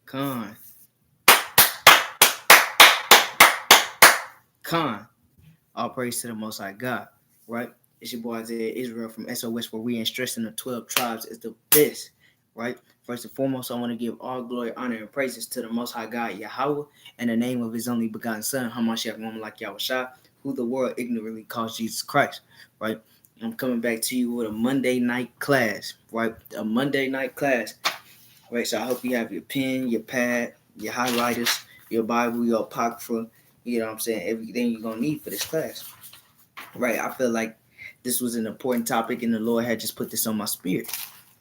Con. All praise to the Most High God, right? It's your boy Isaiah Israel from SOS, where we ain't stressing the 12 tribes is the best, right? First and foremost, I want to give all glory, honor, and praises to the Most High God, Yahweh, and the name of His only begotten Son, Hamashiach, woman like Yahushua, who the world ignorantly calls Jesus Christ, right? I'm coming back to you with a Monday night class, right? A Monday night class, right? So I hope you have your pen, your pad, your highlighters, your Bible, your apocrypha, you know what I'm saying, everything you're going to need for this class, right? I feel like this was an important topic and the Lord had just put this on my spirit,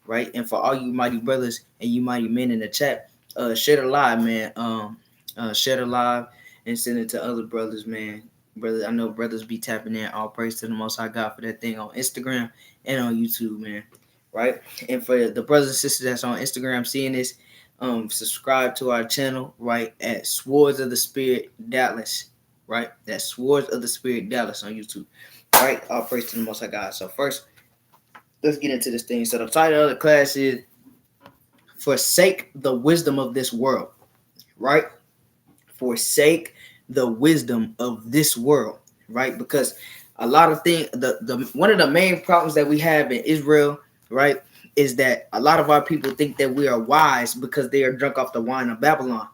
right? And for all you mighty brothers and you mighty men in the chat, share the live, man. Share the live and send it to other brothers, man. Brothers, I know brothers be tapping in. All praise to the Most High God for that thing on Instagram and on YouTube, man. Right? And for the brothers and sisters that's on Instagram seeing this, subscribe to our channel, right, at Swords of the Spirit Dallas, right? That's Swords of the Spirit Dallas on YouTube, right? All praise to the Most High God. So first, let's get into this thing. So the title of the class is Forsake the Wisdom of This World, right? Forsake the wisdom of this world, right? Because a lot of things, the one of the main problems that we have in Israel, right, is that a lot of our people think that we are wise because they are drunk off the wine of Babylon,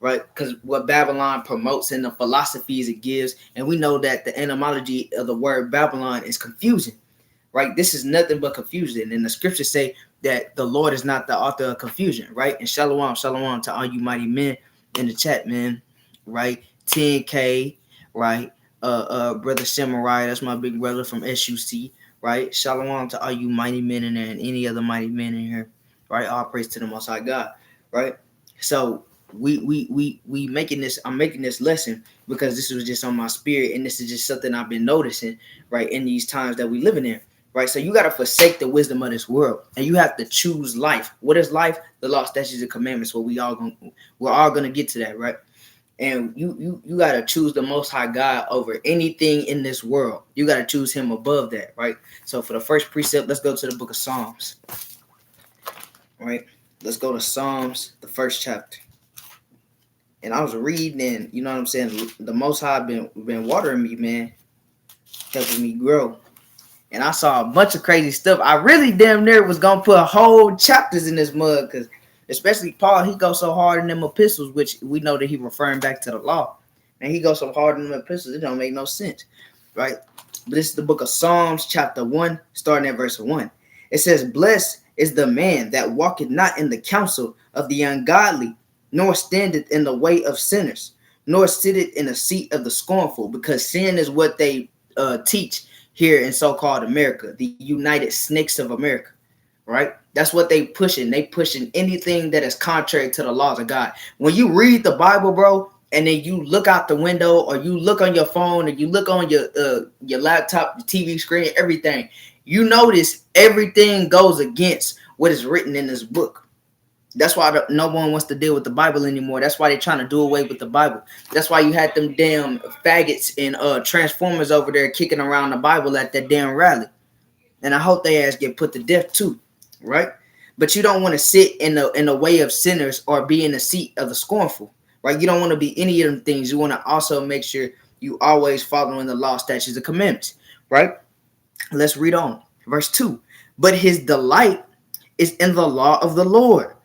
right? Because what Babylon promotes and the philosophies it gives, and we know that the etymology of the word Babylon is confusion, right? This is nothing but confusion, and the scriptures say that the Lord is not the author of confusion, right? And shalom to all you mighty men in the chat, man, right? 10K, right? Brother Samurai, that's my big brother from SUC, right? Shalom to all you mighty men in there and any other mighty men in here, right? All praise to the Most High God, right? So we making this. I'm making this lesson because this was just on my spirit, and this is just something I've been noticing, right, in these times that we living in, right? So you got to forsake the wisdom of this world, and you have to choose life. What is life? The law, statutes, and commandments. Well, we're all gonna get to that, right? And you got to choose the Most High God over anything in this world. You got to choose Him above that, right? So for the first precept, let's go to the book of Psalms, right? Let's go to Psalms, the first chapter. And I was reading, and you know what I'm saying? The Most High been watering me, man, helping me grow. And I saw a bunch of crazy stuff. I really damn near was going to put whole chapters in this mug because especially Paul, he goes so hard in them epistles, which we know that he referring back to the law. And he goes so hard in them epistles, it don't make no sense, right? But this is the book of Psalms, chapter 1, starting at verse 1. It says, "Blessed is the man that walketh not in the counsel of the ungodly, nor standeth in the way of sinners, nor sitteth in the seat of the scornful," because sin is what they teach here in so-called America, the United Snakes of America, right? That's what they pushing. They pushing anything that is contrary to the laws of God. When you read the Bible, bro, and then you look out the window, or you look on your phone, or you look on your laptop, your TV screen, everything, you notice everything goes against what is written in this book. That's why no one wants to deal with the Bible anymore. That's why they're trying to do away with the Bible. That's why you had them damn faggots and Transformers over there kicking around the Bible at that damn rally. And I hope they ass get put to death too, right? But you don't want to sit in the way of sinners or be in the seat of the scornful, right? You don't want to be any of them things. You want to also make sure you always following the law, statutes, and commandments, right? Let's read on. Verse 2. "But his delight is in the law of the Lord,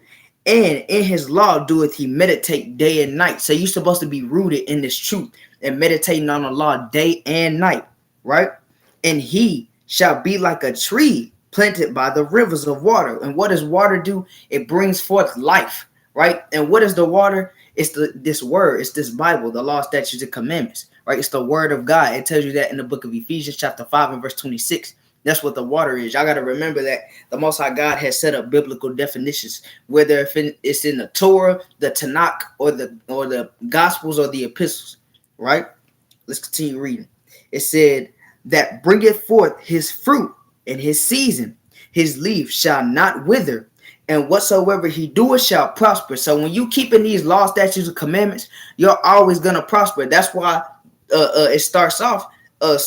and in his law doeth he meditate day and night." So you're supposed to be rooted in this truth and meditating on the law day and night, right? "And he shall be like a tree planted by the rivers of water." And what does water do? It brings forth life, right? And what is the water? It's this word. It's this Bible, the law, statutes, and commandments, right? It's the word of God. It tells you that in the book of Ephesians chapter 5 and verse 26. That's what the water is. Y'all got to remember that the Most High God has set up biblical definitions, whether it's in the Torah, the Tanakh, or the Gospels or the epistles, right? Let's continue reading. It said, "That bringeth forth his fruit in his season, his leaf shall not wither, and whatsoever he doeth shall prosper." So when you keeping these law, statutes, and commandments, you're always gonna prosper. That's why it starts off in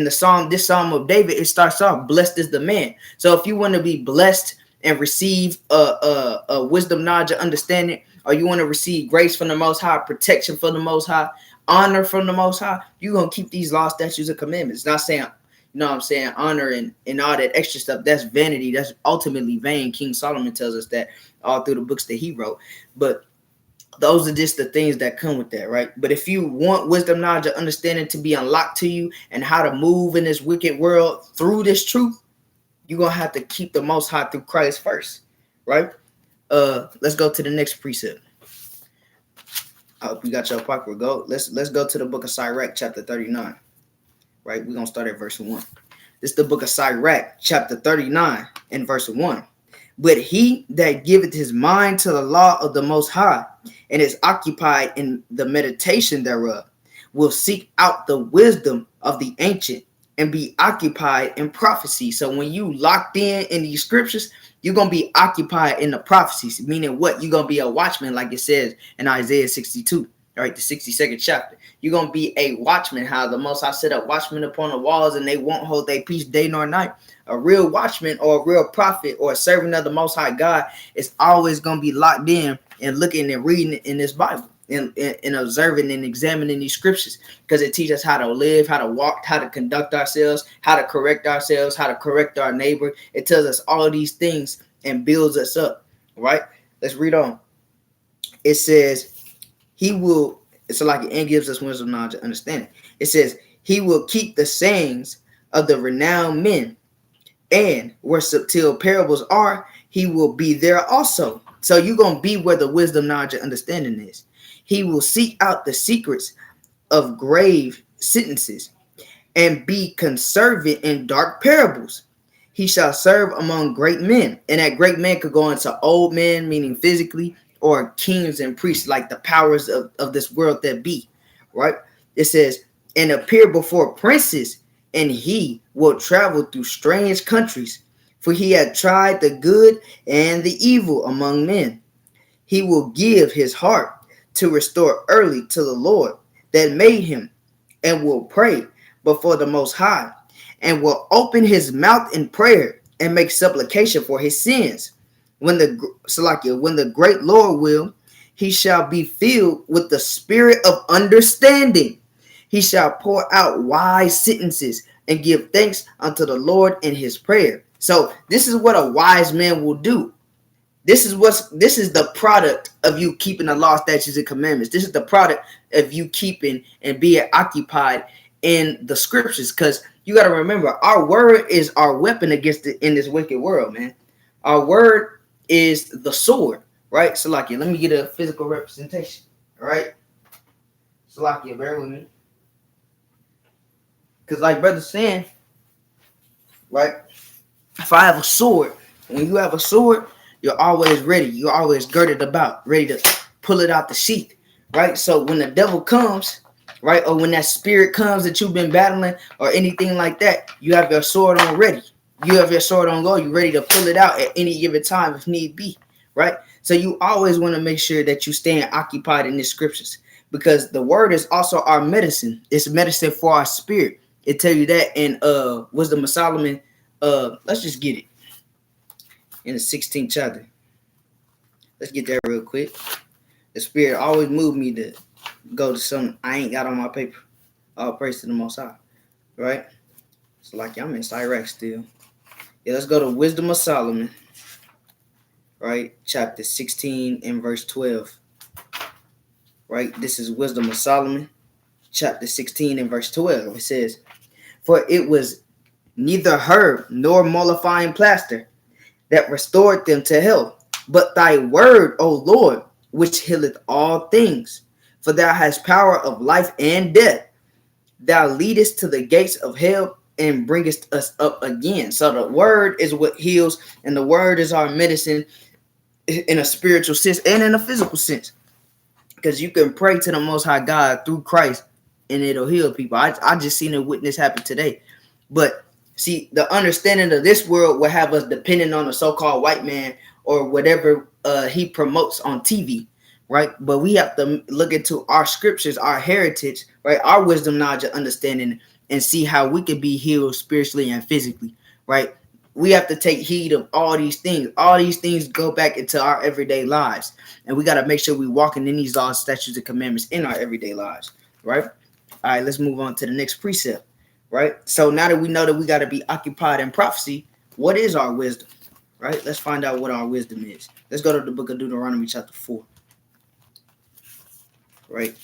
the psalm, this psalm of David, it starts off, "Blessed is the man." So if you want to be blessed and receive a wisdom, knowledge, and understanding, or you want to receive grace from the Most High, protection from the Most High, honor from the Most High, you're going to keep these laws, statutes, and commandments. Not saying, you know what I'm saying, honor and all that extra stuff. That's vanity. That's ultimately vain. King Solomon tells us that all through the books that he wrote. But those are just the things that come with that, right? But if you want wisdom, knowledge, and understanding to be unlocked to you and how to move in this wicked world through this truth, you're going to have to keep the Most High through Christ first, right? Let's go to the next precept. I hope you got your pocket. Let's go to the book of Cyrex, chapter 39, right? We're going to start at verse 1. This is the book of Cyrex, chapter 39, and verse 1. But he that giveth his mind to the law of the Most High and is occupied in the meditation thereof will seek out the wisdom of the ancient and be occupied in prophecy. So when you locked in these scriptures, you're going to be occupied in the prophecies, meaning what? You're going to be a watchman, like it says in Isaiah 62, right? The 62nd chapter. You're going to be a watchman, how the Most High set up watchmen upon the walls and they won't hold their peace day nor night. A real watchman or a real prophet or a servant of the Most High God is always going to be locked in and looking and reading in this Bible and observing and examining these scriptures, because it teaches us how to live, how to walk, how to conduct ourselves, how to correct ourselves, how to correct our neighbor. It tells us all of these things and builds us up, right? Let's read on. It says, he will, it's like it gives us wisdom, knowledge, and understanding. It says, he will keep the sayings of the renowned men, and where subtle parables are, he will be there also. So you're going to be where the wisdom, knowledge, and understanding is. He will seek out the secrets of grave sentences and be conservant in dark parables. He shall serve among great men. And that great man could go into old men, meaning physically, or kings and priests, like the powers of this world that be, right? It says, and appear before princes, and he will travel through strange countries, for he had tried the good and the evil among men. He will give his heart to restore early to the Lord that made him, and will pray before the Most High, and will open his mouth in prayer and make supplication for his sins. When the great Lord will, he shall be filled with the spirit of understanding. He shall pour out wise sentences and give thanks unto the Lord in his prayer. So this is what a wise man will do. This is the product of you keeping the law, statutes, and commandments. This is the product of you keeping and being occupied in the scriptures. Because you got to remember, our word is our weapon against in this wicked world, man. Our word is the sword, right? Salakia, let me get a physical representation, all right? Salakia, bear with me. Because like brother's saying, right? If I have a sword, when you have a sword, you're always ready. You're always girded about, ready to pull it out the sheath, right? So when the devil comes, right, or when that spirit comes that you've been battling or anything like that, you have your sword on ready. You have your sword on go. You're ready to pull it out at any given time if need be, right? So you always want to make sure that you stay occupied in the scriptures, because the word is also our medicine. It's medicine for our spirit. It tell you that in Wisdom of Solomon. Let's just get it. In the 16th chapter. Let's get there real quick. The spirit always moved me to go to something I ain't got on my paper. All praise to the Most High. Right? It's like I'm in Cyrex still. Yeah, let's go to Wisdom of Solomon. Right? Chapter 16 and verse 12. Right? This is Wisdom of Solomon. Chapter 16 and verse 12. It says, for it was neither herb nor mollifying plaster that restored them to health, but thy word, O Lord, which healeth all things. For thou hast power of life and death. Thou leadest to the gates of hell and bringest us up again. So the word is what heals, and the word is our medicine in a spiritual sense and in a physical sense. Because you can pray to the Most High God through Christ and it'll heal people. I just seen a witness happen today. But see, the understanding of this world will have us depending on the so-called white man or whatever he promotes on TV, right? But we have to look into our scriptures, our heritage, right? Our wisdom, knowledge, and understanding, and see how we can be healed spiritually and physically, right? we have to take heed of all these things. All these things go back into our everyday lives. And we got to make sure we're walking in these laws, statutes, and commandments in our everyday lives, right? All right, let's move on to the next precept, right? So now that we know that we got to be occupied in prophecy, what is our wisdom, right? Let's find out what our wisdom is. Let's go to the book of Deuteronomy chapter 4, right?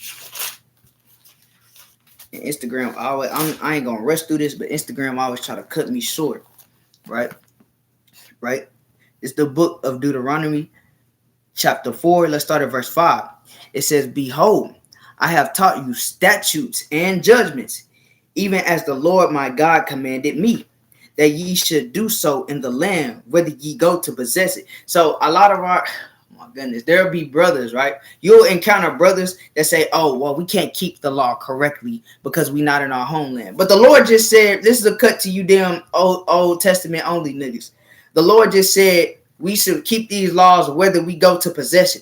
And Instagram, I ain't going to rush through this, but Instagram always try to cut me short, right? Right? It's the book of Deuteronomy chapter 4. Let's start at verse 5. It says, behold, I have taught you statutes and judgments, even as the Lord my God commanded me, that ye should do so in the land, whether ye go to possess it. So a lot of our, oh my goodness, there'll be brothers, right? You'll encounter brothers that say, oh, well, we can't keep the law correctly because we're not in our homeland. But the Lord just said, this is a cut to you damn Old Testament only niggas. The Lord just said we should keep these laws whether we go to possession,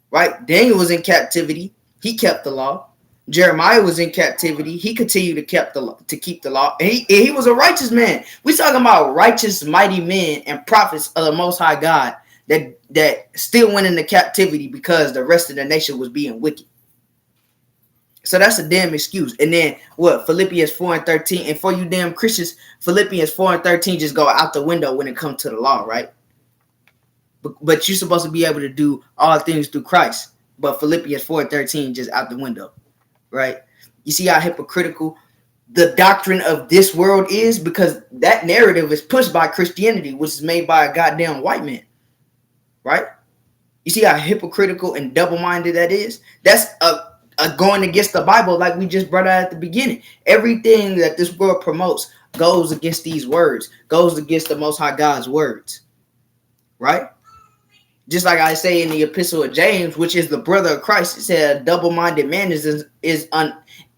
right? Daniel was in captivity. He kept the law. Jeremiah was in captivity. He continued to keep the law. And he was a righteous man. We're talking about righteous, mighty men and prophets of the Most High God that still went into captivity because the rest of the nation was being wicked. So that's a damn excuse. And then what? Philippians 4 and 13. And for you damn Christians, Philippians 4 and 13 just go out the window when it comes to the law, right? But you're supposed to be able to do all things through Christ. But Philippians 4 and 13 just out the window, right? You see how hypocritical the doctrine of this world is, because that narrative is pushed by Christianity, which is made by a goddamn white man, right? You see how hypocritical and double-minded that is? That's a going against the Bible, like we just brought out at the beginning. Everything that this world promotes goes against these words, goes against the Most High God's words, right? Just like I say in the epistle of James, which is the brother of Christ, it said a double-minded man is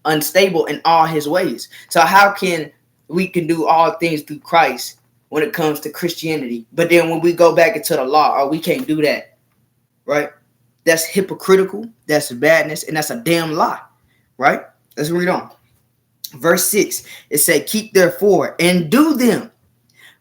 unstable in all his ways. So how can we do all things through Christ when it comes to Christianity? But then when we go back into the law, we can't do that, right? That's hypocritical, that's badness, and that's a damn lie, right? Let's read on. Verse 6, it said, keep therefore and do them,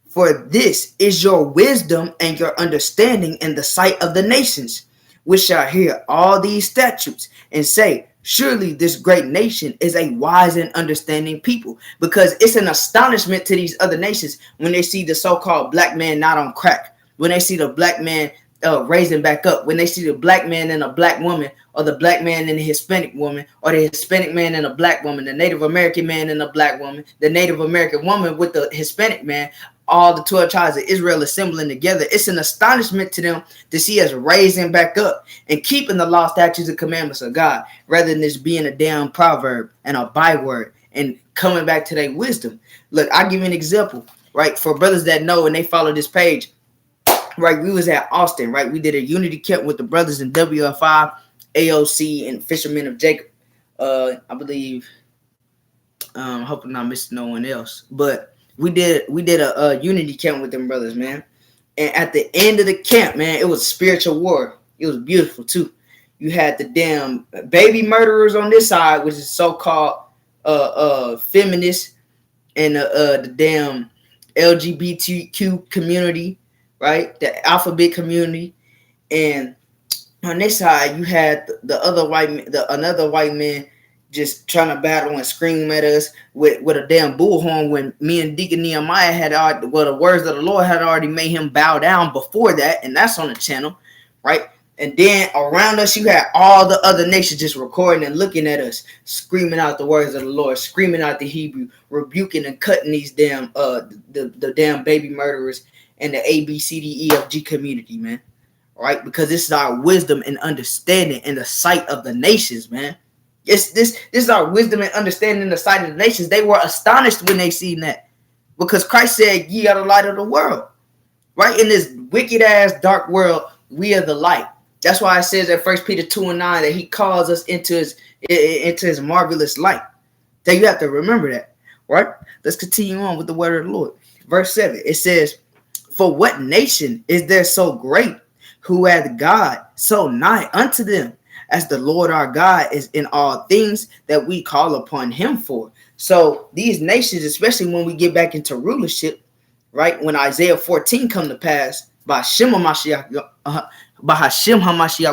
for this is your wisdom and your understanding in the sight of the nations, which shall hear all these statutes and say, surely this great nation is a wise and understanding people. Because it's an astonishment to these other nations when they see the so-called black man not on crack, when they see the black man raising back up, when they see the black man and a black woman, or the black man and a Hispanic woman, or the Hispanic man and a black woman, the Native American man and a black woman, the Native American woman with the Hispanic man, all the 12 tribes of Israel assembling together. It's an astonishment to them to see us raising back up and keeping the law, statutes, and commandments of God, rather than this being a damn proverb and a byword and coming back to their wisdom. Look, I'll give you an example, right? For brothers that know and they follow this page, right? We was at Austin, right? We did a unity camp with the brothers in WFI, AOC, and Fishermen of Jacob. I believe, hoping I'm not missing no one else, but we did a unity camp with them brothers, man. And at the end of the camp, man, it was spiritual war. It was beautiful too. You had the damn baby murderers on this side, which is so-called feminists, and the damn LGBTQ community, right? The alphabet community. And on this side, you had another white man just trying to battle and scream at us with a damn bullhorn, when me and Deacon Nehemiah the words of the Lord had already made him bow down before that, and that's on the channel, right? And then around us, you had all the other nations just recording and looking at us, screaming out the words of the Lord, screaming out the Hebrew, rebuking and cutting these damn the damn baby murderers and the ABCDEFG community, man. All right, because this is our wisdom and understanding in the sight of the nations, man. This is our wisdom and understanding in the sight of the nations. They were astonished when they seen that, because Christ said, ye are the light of the world, right? In this wicked ass dark world, we are the light. That's why it says at 1 Peter 2 and 9 that he calls us into his marvelous light. So you have to remember that, right? Let's continue on with the word of the Lord. Verse 7, it says, for what nation is there so great, who hath God so nigh unto them, as the Lord our God is in all things that we call upon him for? So these nations, especially when we get back into rulership, right? When Isaiah 14 come to pass, by Hashem HaMashiach,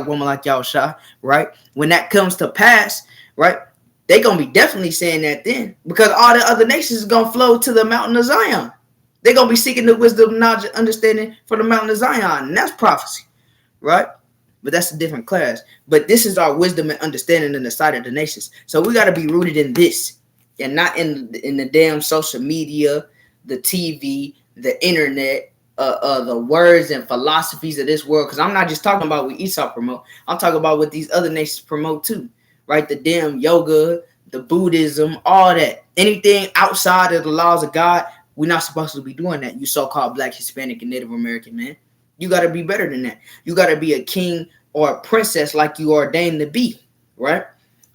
woman like Yahushua, right? When that comes to pass, right? They gonna be definitely saying that then, because all the other nations is gonna flow to the mountain of Zion. They're gonna be seeking the wisdom, knowledge, and understanding for the mountain of Zion, and that's prophecy, right? But that's a different class. But this is our wisdom and understanding in the sight of the nations. So we got to be rooted in this, and not in the damn social media, the TV, the internet, the words and philosophies of this world. Because I'm not just talking about what Esau promote. I'm talking about what these other nations promote too, right? The damn yoga, the Buddhism, all that. Anything outside of the laws of God, we're not supposed to be doing that. You so-called Black, Hispanic, and Native American man. You got to be better than that. You got to be a king or a princess like you are ordained to be, right?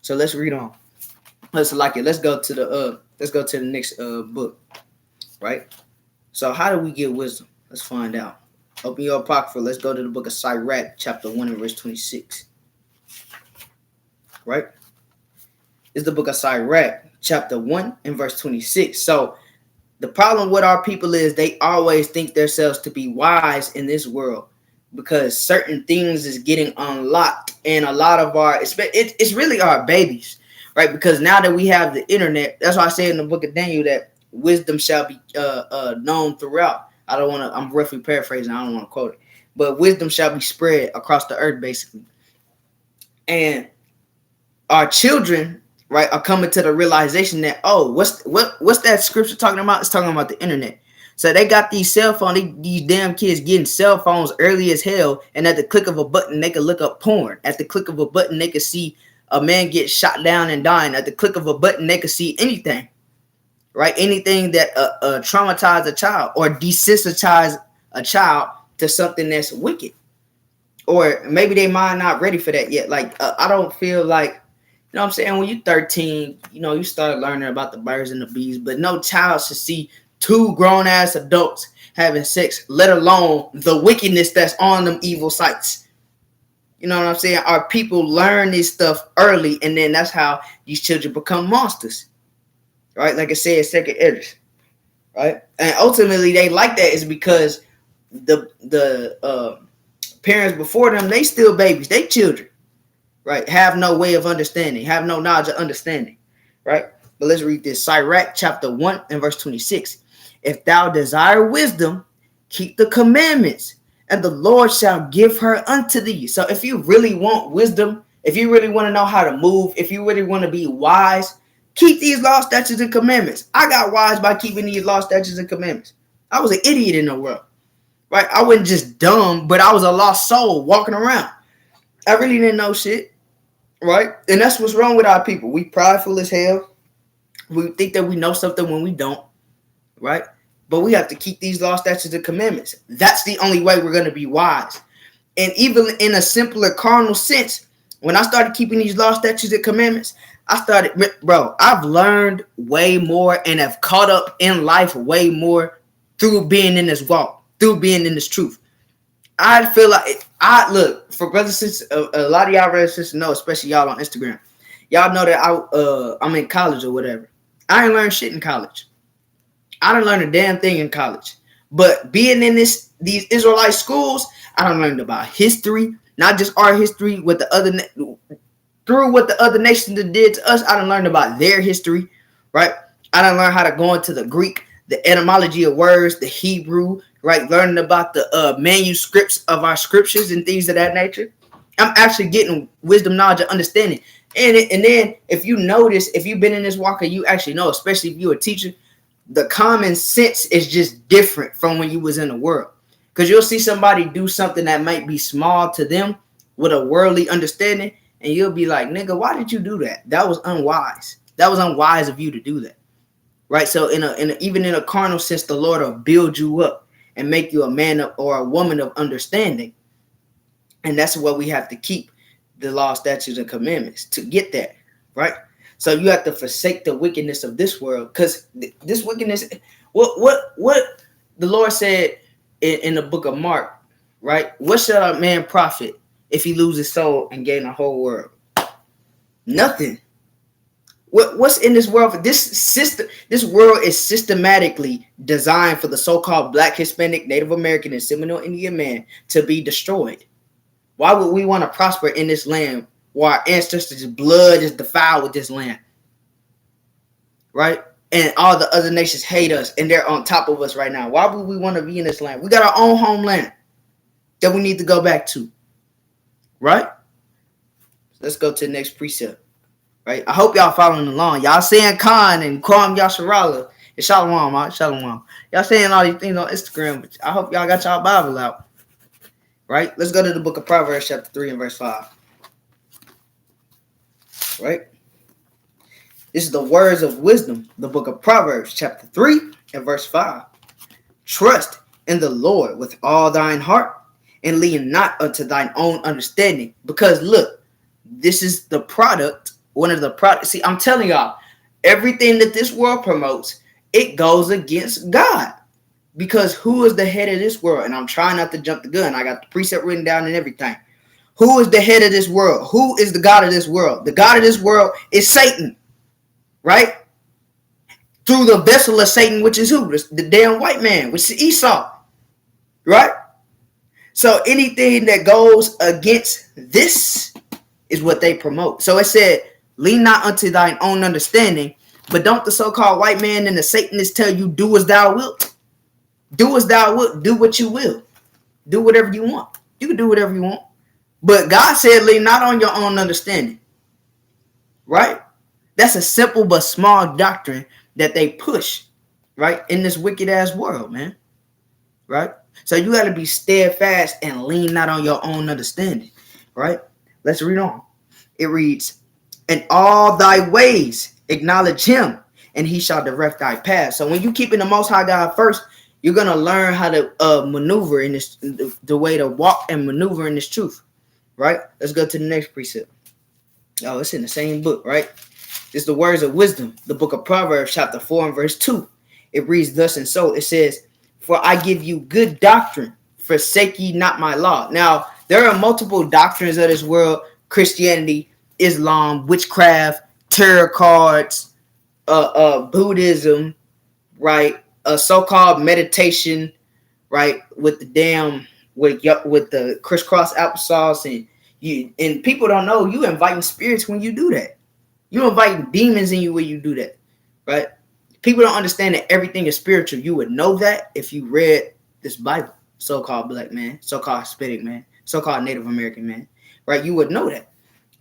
So let's read on. Let's go to the next book, right? So how do we get wisdom? Let's find out. Open your apocrypha. Let's go to the book of Cyrex, chapter 1 and verse 26. Right? It's the book of Cyrex, chapter 1 and verse 26. So the problem with our people is they always think themselves to be wise in this world because certain things is getting unlocked, and a lot of it's really our babies, right? Because now that we have the internet, that's why I say in the book of Daniel that wisdom shall be known throughout. I'm roughly paraphrasing, I don't want to quote it, but wisdom shall be spread across the earth, basically. And our children, right, are coming to the realization that, oh, what's that scripture talking about? It's talking about the internet. So they got these cell phones, these damn kids getting cell phones early as hell, and at the click of a button, they can look up porn. At the click of a button, they can see a man get shot down and dying. At the click of a button, they can see anything, right? Anything that traumatize a child or desensitize a child to something that's wicked. Or maybe they mind not ready for that yet. Like, I don't feel like, you know what I'm saying? When you're 13, you start learning about the birds and the bees, but no child should see two grown-ass adults having sex, let alone the wickedness that's on them evil sites. You know what I'm saying? Our people learn this stuff early, and then that's how these children become monsters. Right? Like I said, second editors. Right? And ultimately, they like that is because the parents before them, they still babies. They children. Right? Have no way of understanding. Have no knowledge of understanding. Right? But let's read this. Cyrex chapter 1 and verse 26. If thou desire wisdom, keep the commandments, and the Lord shall give her unto thee. So if you really want wisdom, if you really want to know how to move, if you really want to be wise, keep these laws, statutes, and commandments. I got wise by keeping these laws, statutes, and commandments. I was an idiot in the world. Right? I wasn't just dumb, but I was a lost soul walking around. I really didn't know shit. Right? And that's what's wrong with our people. We prideful as hell. We think that we know something when we don't. Right? But we have to keep these laws, statutes, and commandments. That's the only way we're going to be wise. And even in a simpler carnal sense, when I started keeping these laws, statutes, and commandments, I've learned way more and have caught up in life way more through being in this walk, through being in this truth. I feel like look, for brothers and sisters, a lot of y'all brothers and sisters know, especially y'all on Instagram. Y'all know that I'm in college or whatever. I ain't learned shit in college. I didn't learn a damn thing in college. But being in these Israelite schools, I done learned about history, not just our history, through what the other nations did to us. I done learned about their history, right? I done learned how to go into the Greek, the etymology of words, the Hebrew, right? Learning about the manuscripts of our scriptures and things of that nature. I'm actually getting wisdom, knowledge, and understanding. And then if you notice, if you've been in this walk, you actually know, especially if you're a teacher, the common sense is just different from when you was in the world. Because you'll see somebody do something that might be small to them with a worldly understanding, and you'll be like, nigga, why did you do that? That was unwise. That was unwise of you to do that. Right? So even in a carnal sense, the Lord will build you up and make you a man or a woman of understanding. And that's what we have to keep, the law, statutes, and commandments to get that, right? So you have to forsake the wickedness of this world, because this wickedness, what the Lord said in the book of Mark, right? What shall a man profit if he lose his soul and gain the whole world? Nothing. What's in this world? This system, this world is systematically designed for the so-called Black, Hispanic, Native American, and Seminole Indian man to be destroyed. Why would we want to prosper in this land while our ancestors' blood is defiled with this land? Right? And all the other nations hate us and they're on top of us right now. Why would we want to be in this land? We got our own homeland that we need to go back to. Right? Let's go to the next precept. Right? I hope y'all following along. Y'all saying Khan and Kwam Yasharala and Shalom, Shalom. Y'all saying all these things on Instagram, but I hope y'all got y'all Bible out. Right? Let's go to the book of Proverbs, chapter 3 and verse 5. Right? This is the words of wisdom, the book of Proverbs, chapter 3 and verse 5. Trust in the Lord with all thine heart, and lean not unto thine own understanding. Because look, this is the product, one of the products. See, I'm telling y'all, everything that this world promotes, it goes against God. Because who is the head of this world? And I'm trying not to jump the gun. I got the precept written down and everything. Who is the head of this world? Who is the God of this world? The God of this world is Satan. Right? Through the vessel of Satan, which is who? The damn white man, which is Esau. Right? So anything that goes against this is what they promote. So it said, lean not unto thine own understanding, but don't the so-called white man and the Satanists tell you, do as thou wilt. Do as thou wilt. Do what you will. Do whatever you want. You can do whatever you want. But God said, lean not on your own understanding. Right? That's a simple but small doctrine that they push, right, in this wicked ass world, man. Right? So you got to be steadfast and lean not on your own understanding. Right? Let's read on. It reads, in all thy ways acknowledge him, and he shall direct thy path. So when you keep in the Most High God first, you're going to learn how to maneuver in this, the way to walk and maneuver in this truth. Right? Let's go to the next precept. Oh, it's in the same book, right? It's the words of wisdom, the book of Proverbs, chapter 4 and verse 2. It reads thus and so. It says, for I give you good doctrine, forsake ye not my law. Now, there are multiple doctrines of this world: Christianity, Islam, witchcraft, tarot cards, Buddhism, right? So-called meditation, right? With the damn, with the crisscross applesauce, and people don't know you inviting spirits when you do that. You invite demons in you when you do that, right? People don't understand that everything is spiritual. You would know that if you read this Bible. So-called black man, so-called Hispanic man, so-called Native American man, right? You would know that,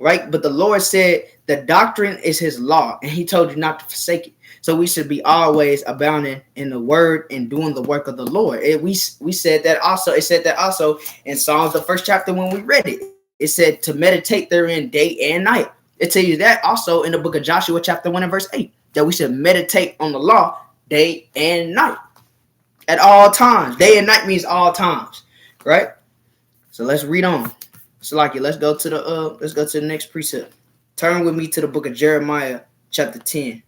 right? But the Lord said the doctrine is his law, and he told you not to forsake it. So we should be always abounding in the word and doing the work of the Lord. We said that also. It said that also in Psalms, the first chapter when we read it. It said to meditate therein day and night. It tells you that also in the book of Joshua, chapter 1 and verse 8, that we should meditate on the law day and night at all times. Day and night means all times, right? So let's read on. So let's go to the next precept. Turn with me to the book of Jeremiah, chapter 10.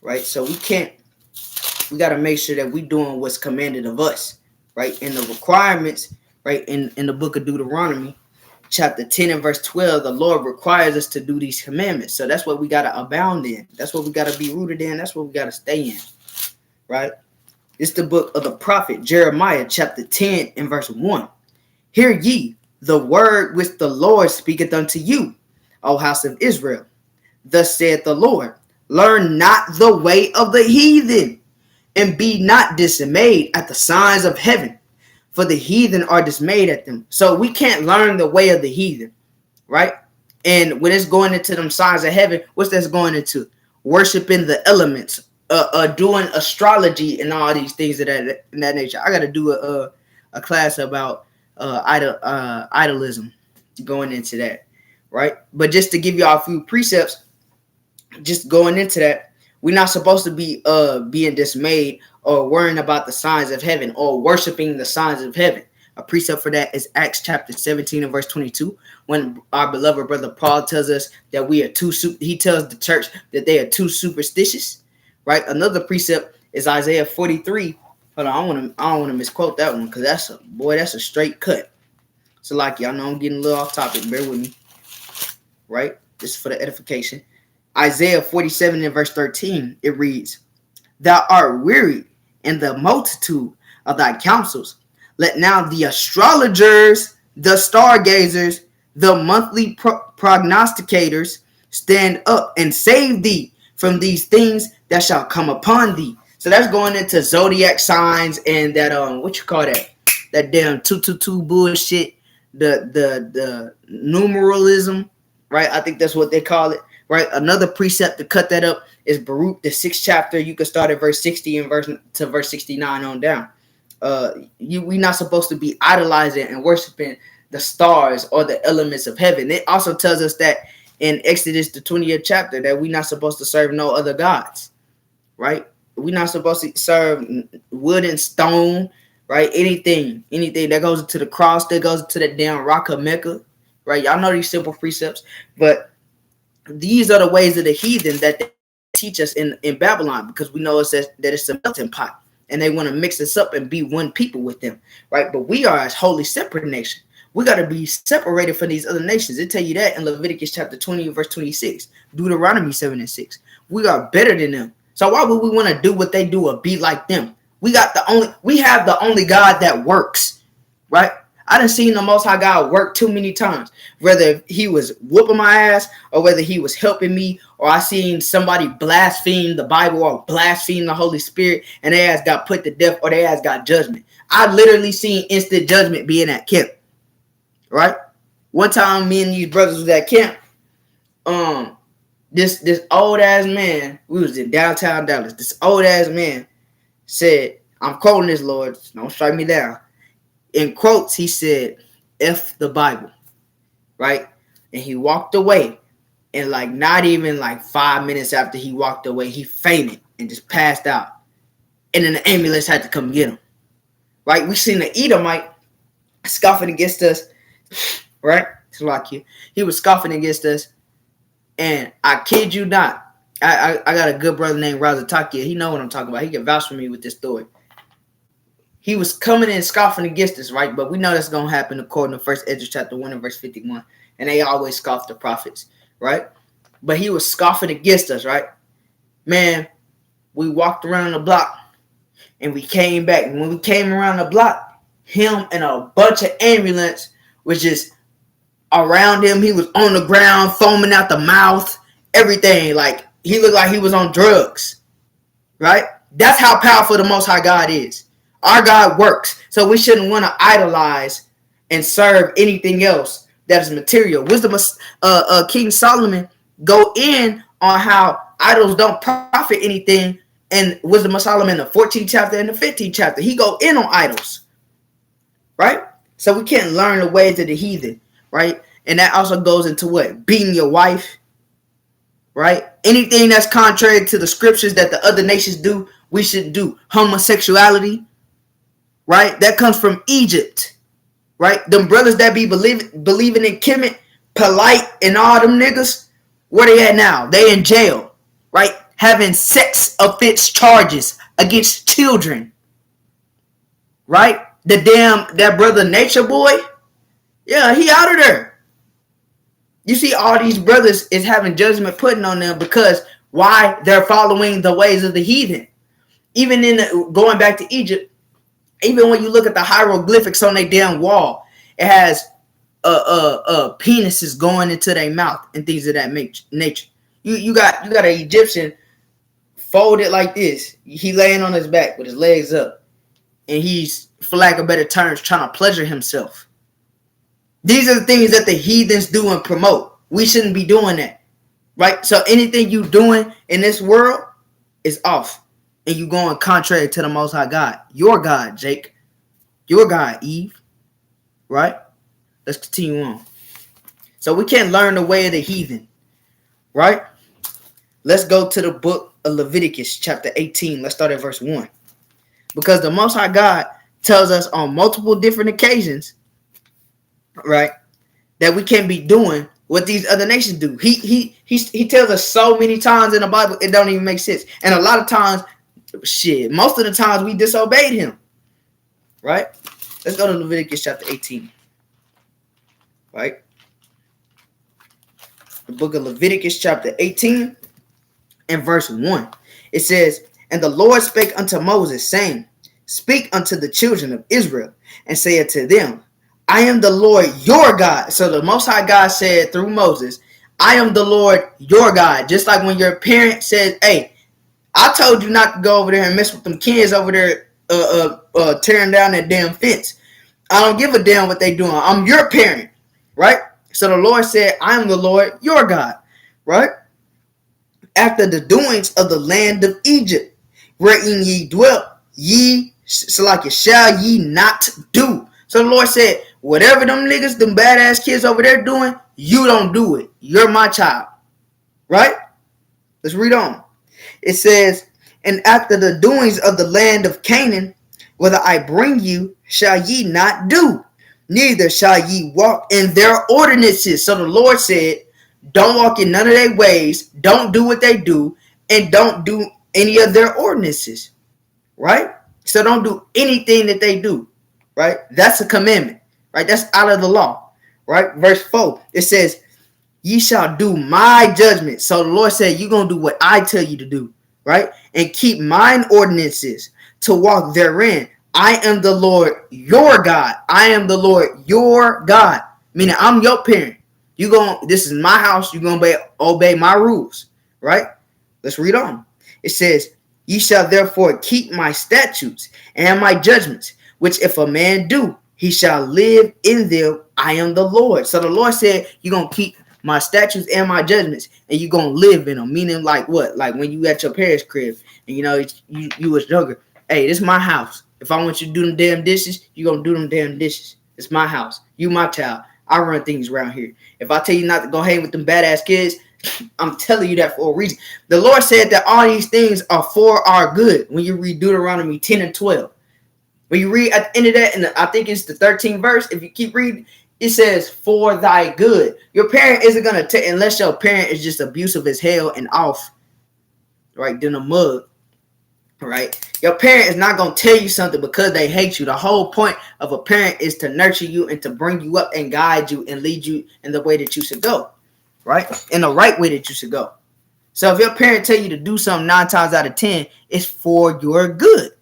Right? So we got to make sure that we doing what's commanded of us, right? In the requirements, right? In the book of Deuteronomy, chapter 10 and verse 12, the Lord requires us to do these commandments. So that's what we got to abound in. That's what we got to be rooted in. That's what we got to stay in, right? It's the book of the prophet Jeremiah, chapter 10 and verse 1. Hear ye the word which the Lord speaketh unto you, O house of Israel. Thus saith the Lord, learn not the way of the heathen, and be not dismayed at the signs of heaven. For the heathen are dismayed at them. So we can't learn the way of the heathen, right? And when it's going into them signs of heaven, what's that's going into? Worshiping the elements, doing astrology and all these things of that nature. I got to do a class about idolism going into that, right? But just to give y'all a few precepts, just going into that, we're not supposed to be being dismayed or worrying about the signs of heaven or worshiping the signs of heaven. A precept for that is Acts chapter 17 and verse 22, when our beloved brother Paul tells us that we are he tells the church that they are too superstitious, right? Another precept is Isaiah 43. Hold on, I don't want to misquote that one, because that's a straight cut. So y'all know I'm getting a little off topic. Bear with me, right? This is for the edification. Isaiah 47 and verse 13, it reads, Thou art weary in the multitude of thy counsels. Let now the astrologers, the stargazers, the monthly prognosticators stand up and save thee from these things that shall come upon thee. So that's going into zodiac signs and that what you call that? That damn 222 bullshit, the numeralism, right? I think that's what they call it, right? Another precept to cut that up is Baruch, the 6th chapter. You can start at verse 60 and verse 69 on down. We not supposed to be idolizing and worshiping the stars or the elements of heaven. It also tells us that in Exodus, the 20th chapter, that we're not supposed to serve no other gods, right? We're not supposed to serve wood and stone, right? Anything that goes into the cross, that goes into the damn rock of Mecca, right? Y'all know these simple precepts, but these are the ways of the heathen that they teach us in Babylon, because we know it says that it's a melting pot and they want to mix us up and be one people with them, right? But we are a wholly separate nation. We got to be separated from these other nations. It tell you that in Leviticus chapter 20, verse 26, Deuteronomy 7 and 6. We are better than them. So why would we want to do what they do or be like them? We have the only God that works, right? I done seen the Most High God work too many times, whether he was whooping my ass or whether he was helping me, or I seen somebody blaspheme the Bible or blaspheme the Holy Spirit and their ass got put to death or their ass got judgment. I literally seen instant judgment being at camp, right? One time me and these brothers was at camp. This old ass man, we was in downtown Dallas. This old ass man said, I'm quoting this, Lord, don't strike me down. In quotes, he said, F the Bible, right? And he walked away. And not even 5 minutes after he walked away, he fainted and just passed out. And then the ambulance had to come get him, right? We seen the Edomite scoffing against us, right? He was scoffing against us. And I kid you not, I got a good brother named Razatakia. He know what I'm talking about. He can vouch for me with this story. He was coming in scoffing against us, right? But we know that's going to happen according to 1 Ezra chapter 1 and verse 51. And they always scoff the prophets, right? But he was scoffing against us, right? Man, we walked around the block and we came back. And when we came around the block, him and a bunch of ambulance was just around him. He was on the ground, foaming out the mouth, everything. He looked like he was on drugs, right? That's how powerful the Most High God is. Our God works, so we shouldn't want to idolize and serve anything else that is material. Wisdom of King Solomon go in on how idols don't profit anything, and Wisdom of Solomon, the 14th chapter and the 15th chapter, he go in on idols, right? So we can't learn the ways of the heathen, right? And that also goes into what? Beating your wife, right? Anything that's contrary to the scriptures that the other nations do, we shouldn't do. Homosexuality, right? That comes from Egypt, right? Them brothers that be believing in Kemet, Polite, and all them niggas, where they at now? They in jail, right? Having sex offense charges against children, right? That brother Nature Boy, yeah, he out of there. You see, all these brothers is having judgment put on them because why? They're following the ways of the heathen. Even going back to Egypt, even when you look at the hieroglyphics on their damn wall, it has penises going into their mouth and things of that nature. You got an Egyptian folded like this. He laying on his back with his legs up, and he's, for lack of better terms, trying to pleasure himself. These are the things that the heathens do and promote. We shouldn't be doing that, right? So anything you doing in this world is off, and you going contrary to the Most High God. Your God, Jake. Your God, Eve. Right? Let's continue on. So we can't learn the way of the heathen, right? Let's go to the book of Leviticus, chapter 18. Let's start at verse 1. Because the Most High God tells us on multiple different occasions, right, that we can't be doing what these other nations do. He tells us so many times in the Bible, it don't even make sense. And a lot of times, most of the times we disobeyed him, right? Let's go to Leviticus chapter 18, right? The book of Leviticus chapter 18, in verse 1. It says, "And the Lord spake unto Moses, saying, Speak unto the children of Israel, and say unto them, I am the Lord your God." So the Most High God said through Moses, I am the Lord your God. Just like when your parent says, hey, I told you not to go over there and mess with them kids over there tearing down that damn fence. I don't give a damn what they doing. I'm your parent, right? So the Lord said, I am the Lord your God, right? After the doings of the land of Egypt, wherein ye dwelt, ye shall ye not do. So the Lord said, whatever them niggas, them badass kids over there doing, you don't do it. You're my child, right? Let's read on. It says, and after the doings of the land of Canaan, whither I bring you, shall ye not do, neither shall ye walk in their ordinances. So the Lord said, don't walk in none of their ways, don't do what they do, and don't do any of their ordinances, right? So don't do anything that they do, right? That's a commandment, right? That's out of the law, right? Verse 4, it says, ye shall do my judgment. So the Lord said, you're going to do what I tell you to do, right? And keep mine ordinances to walk therein. I am the Lord your God. I am the Lord your God. Meaning I'm your parent. This is my house. You're going to obey my rules, right? Let's read on. It says, ye shall therefore keep my statutes and my judgments, which if a man do, he shall live in them. I am the Lord. So the Lord said, you're going to keep my statutes and my judgments, and you're going to live in them. Meaning like what? Like when you at your parents' crib, and you was younger. Hey, this is my house. If I want you to do them damn dishes, you're going to do them damn dishes. It's my house. You my child. I run things around here. If I tell you not to go hang with them badass kids, I'm telling you that for a reason. The Lord said that all these things are for our good. When you read Deuteronomy 10 and 12. When you read at the end of that, and I think it's the 13th verse, if you keep reading, it says, for thy good. Your parent isn't going to take, unless your parent is just abusive as hell and off, right, then a mug, right? Your parent is not going to tell you something because they hate you. The whole point of a parent is to nurture you and to bring you up and guide you and lead you in the way that you should go, right? In the right way that you should go. So if your parent tell you to do something 9 times out of 10, it's for your good,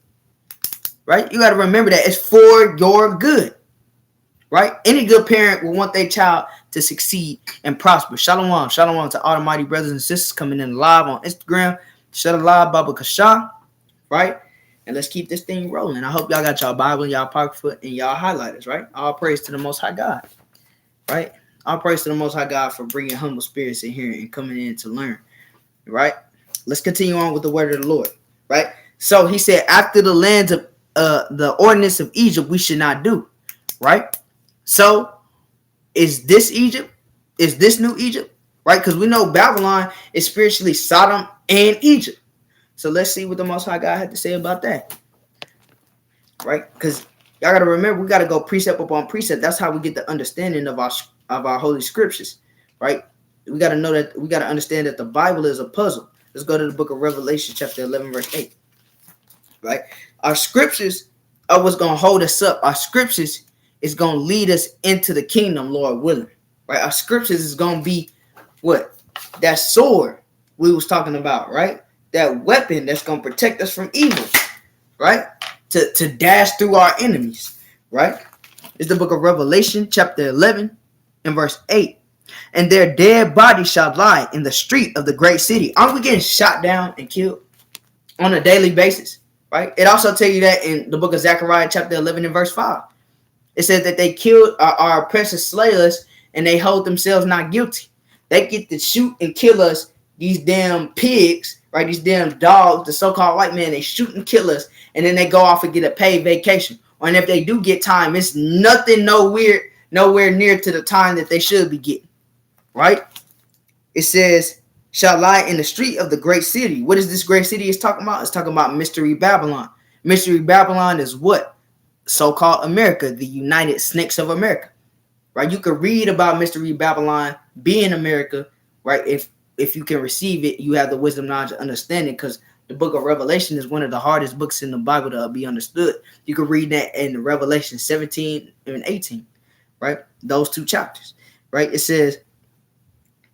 right? You got to remember that it's for your good, right? Any good parent will want their child to succeed and prosper. Shalom. Shalom to all the mighty brothers and sisters coming in live on Instagram. Shalom, Baba Cashapp, right? And let's keep this thing rolling. I hope y'all got y'all Bible, y'all pocketbook, and y'all highlighters, right? All praise to the Most High God, right? All praise to the Most High God for bringing humble spirits in here and coming in to learn, right? Let's continue on with the word of the Lord, right? So he said, after the lands of the ordinance of Egypt, we should not do, right? So is this Egypt? Is this new Egypt, right? Because we know Babylon is spiritually Sodom and Egypt. So let's see what the Most High God had to say about that, right? Because y'all got to remember, we got to go precept upon precept. That's how we get the understanding of our holy scriptures, right? We got to know that, we got to understand that the Bible is a puzzle. Let's go to the book of Revelation, chapter 11, verse 8, right? Our scriptures are what's going to hold us up. Our scriptures is going to lead us into the kingdom, Lord willing, right? Our scriptures is going to be what? That sword we was talking about, right? That weapon that's going to protect us from evil, right? To dash through our enemies, right? It's the book of Revelation, chapter 11, and verse 8. And their dead bodies shall lie in the street of the great city. Aren't we getting shot down and killed on a daily basis, right? It also tells you that in the book of Zechariah, chapter 11, and verse 5. It says that they killed our precious slayers and they hold themselves not guilty. They get to shoot and kill us, these damn pigs, right? These damn dogs, the so-called white man, they shoot and kill us, and then they go off and get a paid vacation. And if they do get time, it's nothing nowhere near to the time that they should be getting, right? It says, shall lie in the street of the great city. What is this great city is talking about? It's talking about Mystery Babylon. Mystery Babylon is what? So-called America, the United Snakes of America, right? You can read about Mystery Babylon being America, right? If you can receive it, you have the wisdom, knowledge, and understanding, because the book of Revelation is one of the hardest books in the Bible to be understood. You can read that in Revelation 17 and 18, right? Those 2 chapters, right? It says,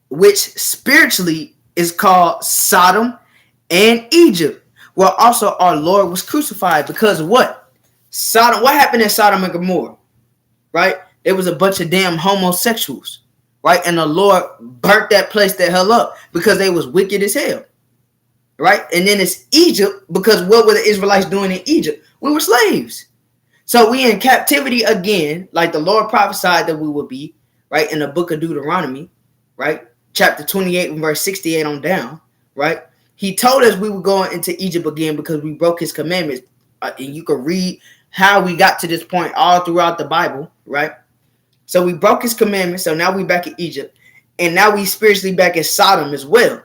which spiritually is called Sodom and Egypt, where also our Lord was crucified. Because of what? Sodom. What happened in Sodom and Gomorrah? Right? There was a bunch of damn homosexuals. Right? And the Lord burnt that place the hell up because they was wicked as hell. Right? And then it's Egypt, because what were the Israelites doing in Egypt? We were slaves. So we in captivity again, like the Lord prophesied that we would be, right? In the book of Deuteronomy, right? Chapter 28 and verse 68 on down, right? He told us we were going into Egypt again because we broke his commandments. And you can read how we got to this point all throughout the Bible, right? So we broke his commandments. So now we back in Egypt. And now we spiritually back in Sodom as well,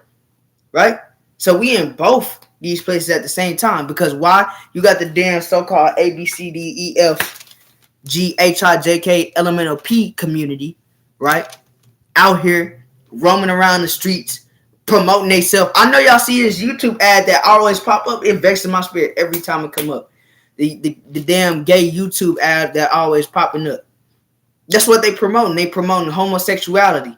right? So we in both these places at the same time. Because why? You got the damn so-called A, B, C, D, E, F, G, H, I, J, K, elemental P community, right? Out here roaming around the streets, promoting themselves. I know y'all see this YouTube ad that always pop up. It vexes my spirit every time it come up. The damn gay YouTube ad that always popping up. That's what they promoting. They promoting homosexuality,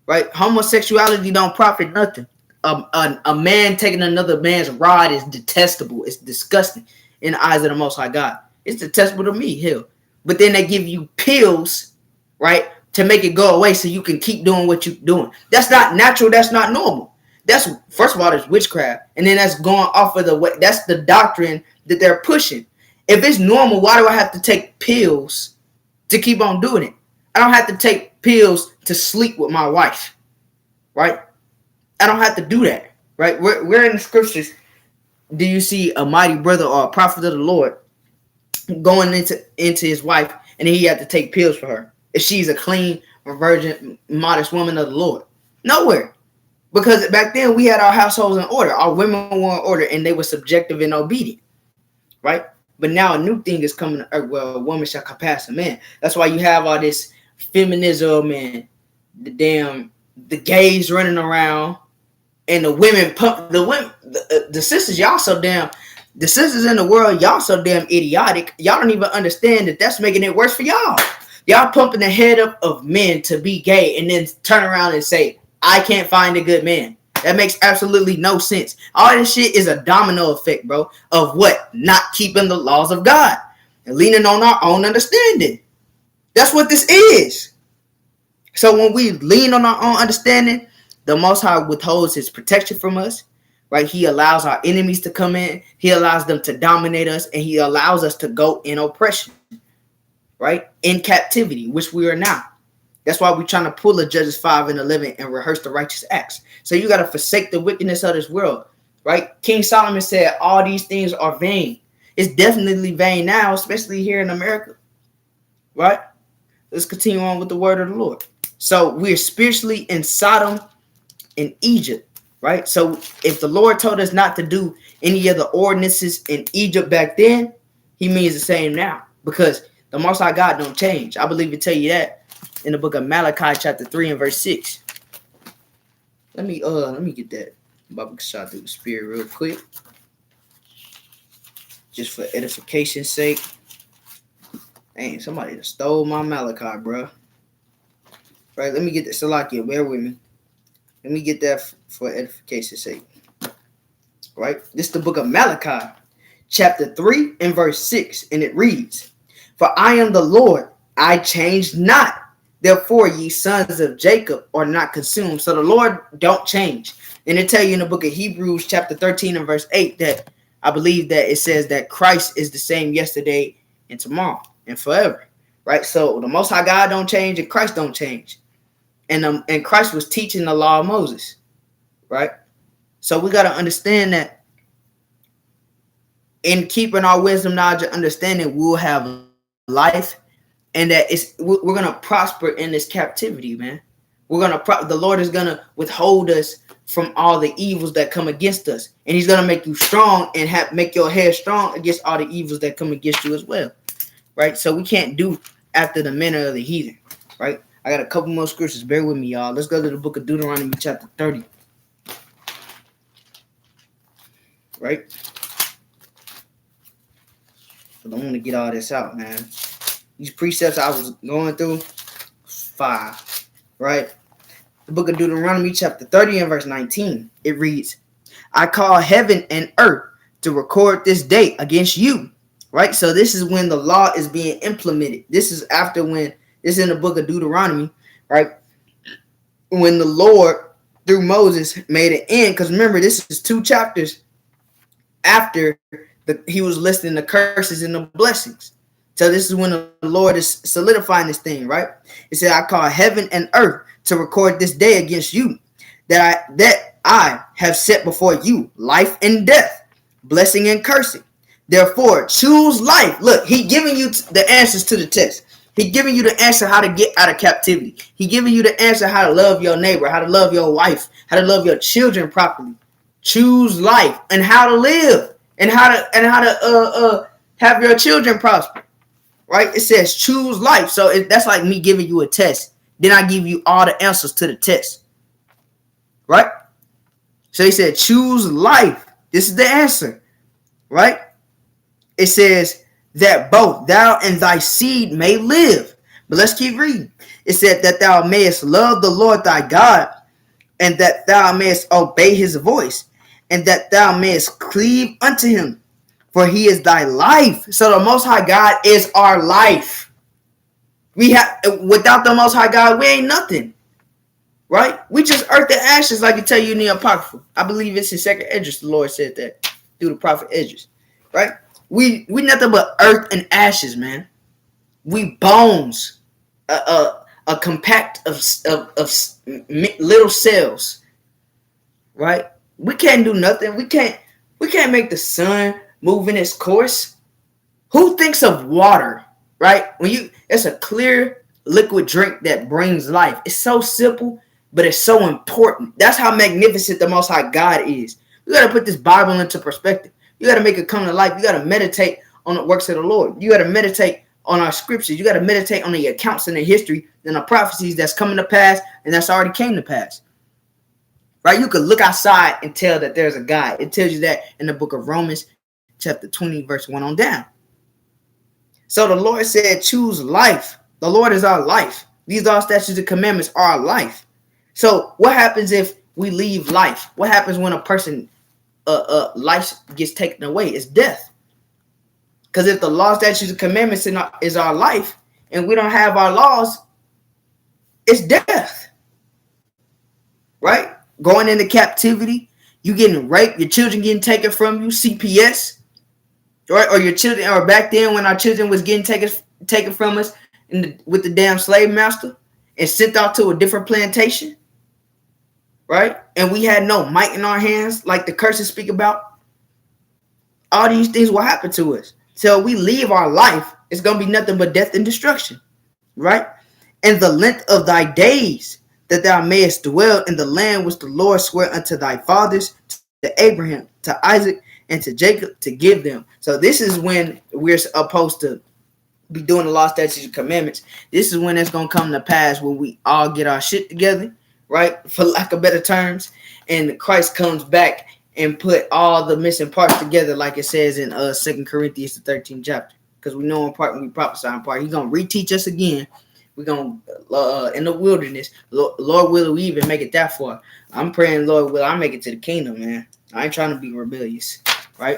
right? Homosexuality don't profit nothing. A man taking another man's rod is detestable. It's disgusting in the eyes of the Most High God. It's detestable to me, hell. But then they give you pills, right, to make it go away so you can keep doing what you're doing. That's not natural. That's not normal. That's, first of all, there's witchcraft. And then that's going off of the way. That's the doctrine that they're pushing. If it's normal, why do I have to take pills to keep on doing it? I don't have to take pills to sleep with my wife, right? I don't have to do that, right? Where in the scriptures do you see a mighty brother or a prophet of the Lord going into his wife and he had to take pills for her if she's a clean, virgin, modest woman of the Lord? Nowhere. Because back then we had our households in order. Our women were in order and they were subjective and obedient, right? But now a new thing is coming. Well, a woman shall surpass a man. That's why you have all this feminism and the gays running around. And the women pump the sisters, y'all so damn, the sisters in the world, y'all so damn idiotic. Y'all don't even understand that that's making it worse for y'all. Y'all pumping the head up of men to be gay and then turn around and say, I can't find a good man. That makes absolutely no sense. All this shit is a domino effect, bro, of what? Not keeping the laws of God and leaning on our own understanding. That's what this is. So when we lean on our own understanding, the Most High withholds his protection from us, right? He allows our enemies to come in. He allows them to dominate us, and he allows us to go in oppression, right? In captivity, which we are now. That's why we're trying to pull a Judges 5 and 11 and rehearse the righteous acts. So you got to forsake the wickedness of this world, right? King Solomon said all these things are vain. It's definitely vain now, especially here in America, right? Let's continue on with the word of the Lord. So we're spiritually in Sodom, in Egypt, right? So if the Lord told us not to do any of the ordinances in Egypt back then, he means the same now, because the Most High God don't change. I believe it tell you that in the book of Malachi chapter 3 and verse 6. Let me get that Bible shot through the spirit real quick, just for edification's sake. Dang, somebody just stole my Malachi, bro. Right, let me get that. Salakia, bear with me. Let me get that for edification's sake. Right? This is the book of Malachi, chapter 3 and verse 6. And it reads, For I am the Lord, I change not. Therefore, ye sons of Jacob are not consumed. So the Lord don't change. And it tell you in the book of Hebrews, chapter 13 and verse 8, that I believe that it says that Christ is the same yesterday and tomorrow and forever. Right? So the Most High God don't change and Christ don't change. And Christ was teaching the law of Moses, right? So we got to understand that in keeping our wisdom, knowledge, and understanding, we'll have life, and that we're going to prosper in this captivity, man. The Lord is going to withhold us from all the evils that come against us, and he's going to make you strong and make your head strong against all the evils that come against you as well, right? So we can't do after the manner of the heathen, right? I got a couple more scriptures. Bear with me, y'all. Let's go to the book of Deuteronomy chapter 30. Right? But I want to get all this out, man. These precepts I was going through, fire. Right? The book of Deuteronomy chapter 30 and verse 19. It reads, I call heaven and earth to record this day against you. Right? So this is when the law is being implemented. This is after when, this is in the book of Deuteronomy, right? When the Lord, through Moses, made an end. Because remember, this is 2 chapters after he was listing the curses and the blessings. So this is when the Lord is solidifying this thing, right? He said, I call heaven and earth to record this day against you, that I have set before you life and death, blessing and cursing. Therefore, choose life. Look, he giving you the answers to the test. He giving you the answer how to get out of captivity. He giving you the answer how to love your neighbor, how to love your wife, how to love your children properly. Choose life and how to live and how to have your children prosper. Right? It says choose life. So that's like me giving you a test. Then I give you all the answers to the test. Right? So he said choose life. This is the answer. Right? It says that both thou and thy seed may live. But let's keep reading. It said that thou mayest love the Lord thy God, and that thou mayest obey his voice, and that thou mayest cleave unto him, for he is thy life. So the Most High God is our life. Without the Most High God, we ain't nothing. Right? We just earth and ashes, like I tell you in the Apocrypha. I believe it's in 2nd Esdras, the Lord said that through the prophet Esdras. Right? We nothing but earth and ashes, man. We bones, a compact of little cells, right? We can't do nothing. We can't make the sun move in its course. Who thinks of water, right? It's a clear liquid drink that brings life. It's so simple, but it's so important. That's how magnificent the Most High God is. You got to put this Bible into perspective. You got to make it come to life. You got to meditate on the works of the Lord. You got to meditate on our scriptures. You got to meditate on the accounts and the history and the prophecies that's coming to pass and that's already came to pass. Right? You could look outside and tell that there's a God. It tells you that in the book of Romans, chapter 20, verse 1 on down. So the Lord said, choose life. The Lord is our life. These all statutes and commandments are our life. So what happens if we leave life? What happens when a person life gets taken away? It's death. Because if the law, statutes, and commandments is our life, and we don't have our laws, it's death. Right? Going into captivity, you getting raped, your children getting taken from you, CPS, right? Or your children, or back then when our children was getting taken from us with the damn slave master and sent out to a different plantation. Right? And we had no might in our hands, like the curses speak about. All these things will happen to us. So we leave our life, it's going to be nothing but death and destruction. Right? And the length of thy days, that thou mayest dwell in the land which the Lord sware unto thy fathers, to Abraham, to Isaac, and to Jacob, to give them. So this is when we're supposed to be doing the law, statutes, and commandments. This is when it's going to come to pass, when we all get our shit together. Right, for lack of better terms, and Christ comes back and put all the missing parts together, like it says in 2 Corinthians, the 13th chapter. Because we know in part and we prophesy in part. He's gonna reteach us again. We're gonna in the wilderness. Lord will we even make it that far? I'm praying, Lord will I make it to the kingdom, man. I ain't trying to be rebellious, right?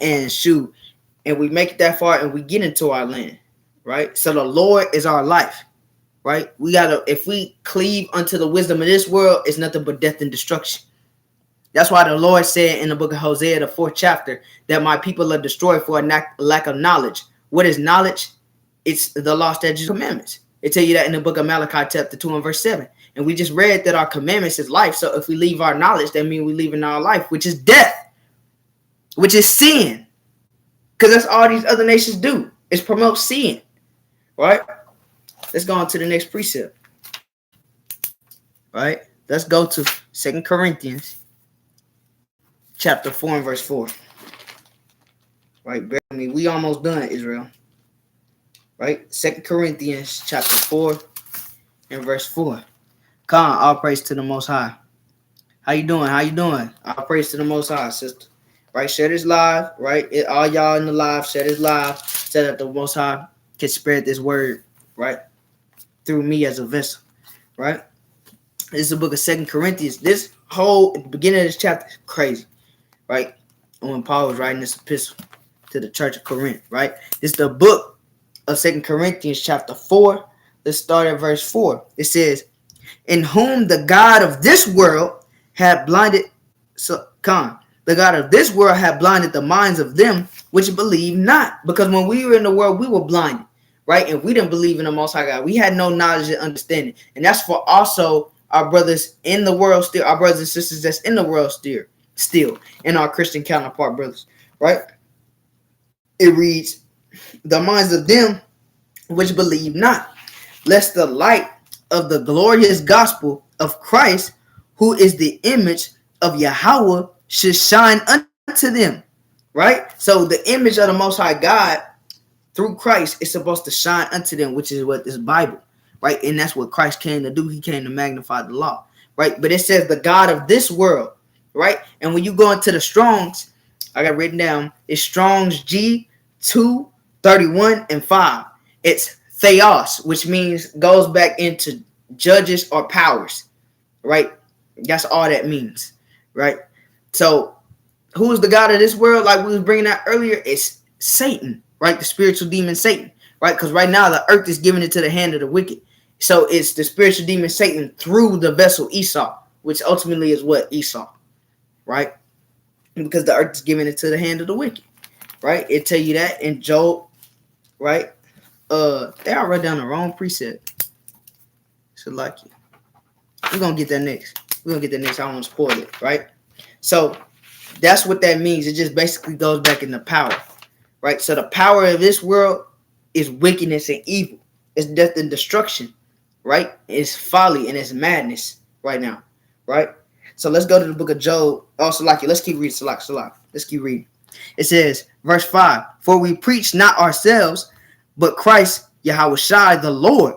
And shoot, and we make it that far, and we get into our land, right? So the Lord is our life. Right? If we cleave unto the wisdom of this world, it's nothing but death and destruction. That's why the Lord said in the book of Hosea, the 4th chapter, that my people are destroyed for a lack of knowledge. What is knowledge? It's the law, statutes, and commandments. It tell you that in the book of Malachi, chapter 2 and verse 7. And we just read that our commandments is life. So if we leave our knowledge, that means we leave in our life, which is death, which is sin. Because that's all these other nations do, is promote sin. Right? Let's go on to the next precept. Right? Let's go to 2 Corinthians chapter 4 and verse 4. Right? Bear with me. We almost done, Israel. Right? 2 Corinthians chapter 4 and verse 4. Come on, all praise to the Most High. How you doing? How you doing? All praise to the Most High, sister. Right? Share this live. Right? All y'all in the live, share this live so that the Most High can spread this word. Right? Through me as a vessel, right? This is the book of 2 Corinthians. This whole beginning of this chapter is crazy, right? When Paul was writing this epistle to the church of Corinth, right? This is the book of 2 Corinthians chapter 4. Let's start at verse 4. It says, in whom the God of this world had blinded, the God of this world had blinded the minds of them which believe not. Because when we were in the world, we were blinded, right? And we didn't believe in the Most High God. We had no knowledge and understanding. And that's for also our brothers in the world still, our brothers and sisters that's in the world still, and our Christian counterpart brothers, right? It reads, the minds of them which believe not, lest the light of the glorious gospel of Christ, who is the image of Yahweh, should shine unto them, right? So the image of the Most High God through Christ is supposed to shine unto them, which is what this Bible, right? And that's what Christ came to do. He came to magnify the law, right? But it says the God of this world, right? And when you go into the Strongs, I got written down, it's Strong's G 231 and 5. It's theos, which means goes back into judges or powers, right? That's all that means, right? So who is the God of this world? Like we was bringing out earlier, it's Satan, right? The spiritual demon Satan, right? Because right now the earth is giving it to the hand of the wicked. So it's the spiritual demon Satan through the vessel Esau, which ultimately is what? Esau, right? Because the earth is giving it to the hand of the wicked, right? It tell you that in Job, right? They all wrote down the wrong precept. So like it. We're gonna get that next. I don't want to spoil it, right? So that's what that means. It just basically goes back into power, right? So the power of this world is wickedness and evil. It's death and destruction, right? It's folly and it's madness right now, right? So let's go to the book of Job. Oh, Salaki, let's keep reading. Salak. Let's keep reading. It says, verse 5, for we preach not ourselves, but Christ, Yahushua, the Lord,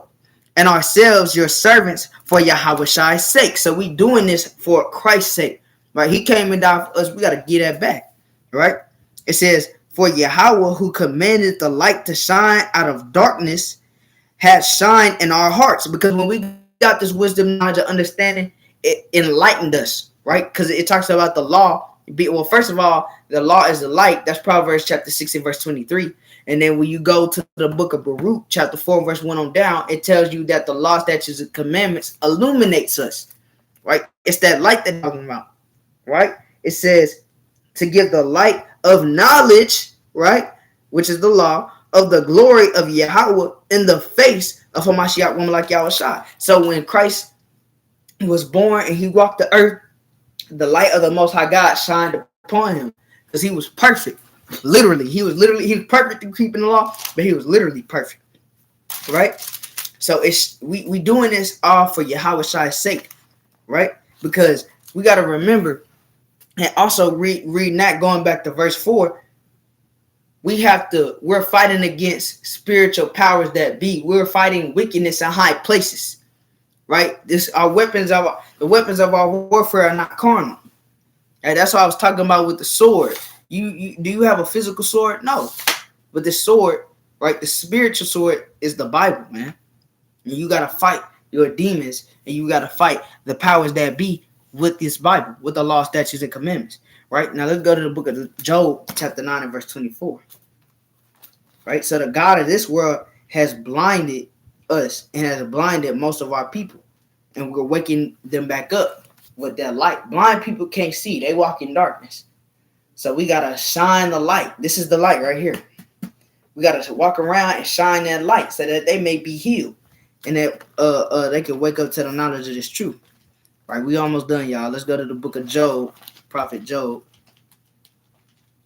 and ourselves your servants for Yahushua's sake. So we doing this for Christ's sake, right? He came and died for us. We got to get that back, right? It says, for Yahweh, who commanded the light to shine out of darkness, has shined in our hearts. Because when we got this wisdom, knowledge, and understanding, it enlightened us, right? Because it talks about the law. Well, first of all, the law is the light. That's Proverbs chapter 6 and verse 23. And then when you go to the book of Baruch, chapter 4, verse 1 on down, it tells you that the law, statutes, and commandments illuminates us, right? It's that light that I'm talking about, right? It says to give the light of knowledge, right? Which is the law of the glory of Yahweh in the face of Hamashiach, woman like Yahushua. So when Christ was born and he walked the earth, the light of the Most High God shined upon him because he was perfect. He was perfect in keeping the law, but he was literally perfect, right? So we doing this all for Yahushua's sake, right? Because we got to remember, and also reading that, going back to verse 4, we're fighting against spiritual powers that be. We're fighting wickedness in high places, right? The weapons of our warfare are not carnal. And that's what I was talking about with the sword. Do you have a physical sword? No. But the sword, right? The spiritual sword is the Bible, man. And you got to fight your demons, and you got to fight the powers that be with this Bible, with the law, statutes, and commandments, right? Now let's go to the book of Job, chapter 9 and verse 24, right? So the God of this world has blinded us and has blinded most of our people, and we're waking them back up with that light. Blind people can't see. They walk in darkness. So we got to shine the light. This is the light right here. We got to walk around and shine that light so that they may be healed and that they can wake up to the knowledge of this truth. Right, we almost done, y'all. Let's go to the book of Job, prophet Job,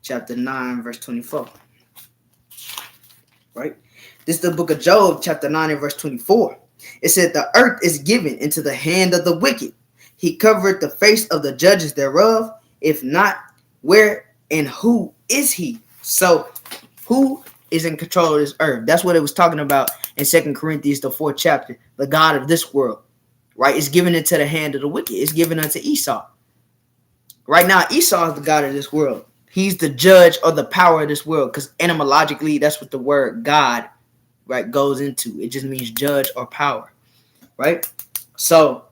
chapter 9, verse 24. Right? This is the book of Job, chapter 9 and verse 24. It said, the earth is given into the hand of the wicked. He covered the face of the judges thereof. If not, where and who is he? So who is in control of this earth? That's what it was talking about in 2 Corinthians, the 4th chapter. The God of this world, right? It's given into the hand of the wicked. It's given unto Esau. Right now, Esau is the God of this world. He's the judge or the power of this world, because etymologically, that's what the word God, right, goes into. It just means judge or power, right? So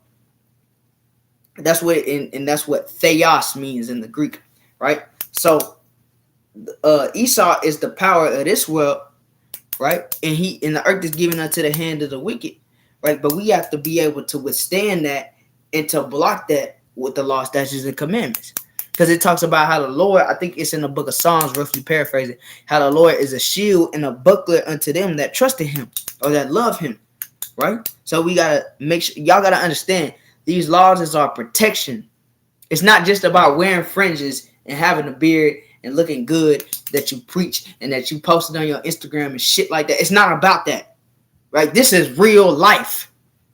That's what and that's what theos means in the Greek, right? So Esau is the power of this world, right? And the earth is given unto the hand of the wicked, right? But we have to be able to withstand that and to block that with the law, statutes, and commandments. Because it talks about how the Lord, I think it's in the book of Psalms, roughly paraphrasing, how the Lord is a shield and a buckler unto them that trust in him or that love him, right? So we got to make sure, y'all got to understand, these laws is our protection. It's not just about wearing fringes and having a beard and looking good that you preach and that you posted on your Instagram and shit like that. It's not about that, right? This is real life.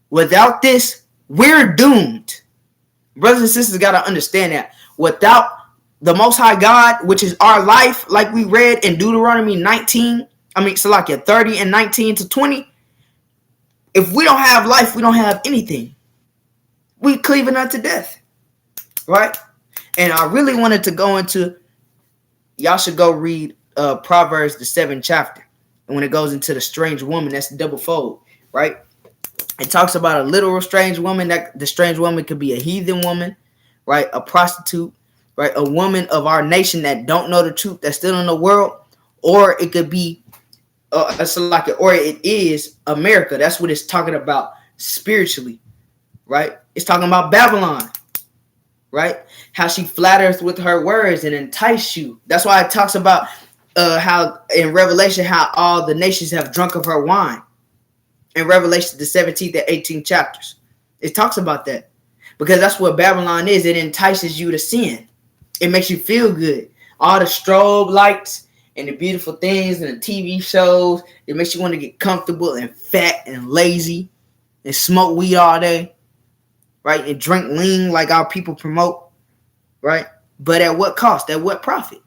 Without this, we're doomed. Brothers and sisters got to understand that. Without the Most High God, which is our life, like we read in Deuteronomy 30 and 19 to 20, if we don't have life, we don't have anything. We cleaving unto death, right? And I really wanted to go into, y'all should go read Proverbs, the 7th chapter. And when it goes into the strange woman, that's the double fold, right? It talks about a literal strange woman. That the strange woman could be a heathen woman, right? A prostitute, right? A woman of our nation that don't know the truth, that's still in the world. Or it could be, or it is America. That's what it's talking about spiritually, right? It's talking about Babylon, right? How she flatters with her words and entice you. That's why it talks about how in Revelation, how all the nations have drunk of her wine. In Revelation, the 17th and 18th chapters. It talks about that. Because that's what Babylon is. It entices you to sin. It makes you feel good. All the strobe lights and the beautiful things and the TV shows. It makes you want to get comfortable and fat and lazy and smoke weed all day. Right? And drink lean like our people promote. Right? But at what cost? At what profit?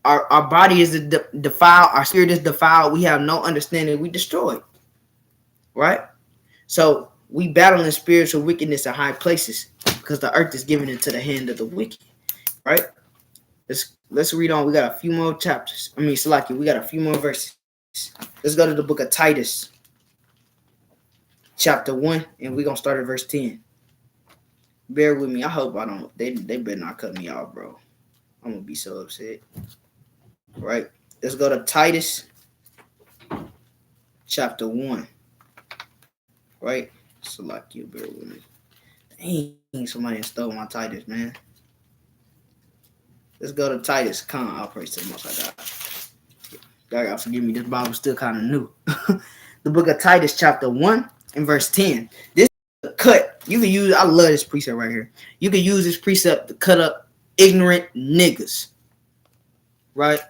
Our body is defiled. Our spirit is defiled. We have no understanding. We destroy it. Right? So we battle in spiritual wickedness in high places because the earth is given into the hand of the wicked. Right? Let's read on. We got a few more chapters. Salaki, we got a few more verses. Let's go to the book of Titus, chapter 1, and we're going to start at verse 10. Bear with me. I hope I don't. They better not cut me off, bro. I'm going to be so upset. Right? Let's go to Titus, chapter 1. Right? Salaki, bear with me. Dang, somebody stole my Titus, man. Let's go to Titus. Come on, I'll praise to the Most High God. God, forgive me. This Bible's still kind of new. The book of Titus, chapter 1 and verse 10. This is a cut. You can use, I love this precept right here. You can use this precept to cut up ignorant niggas. Right?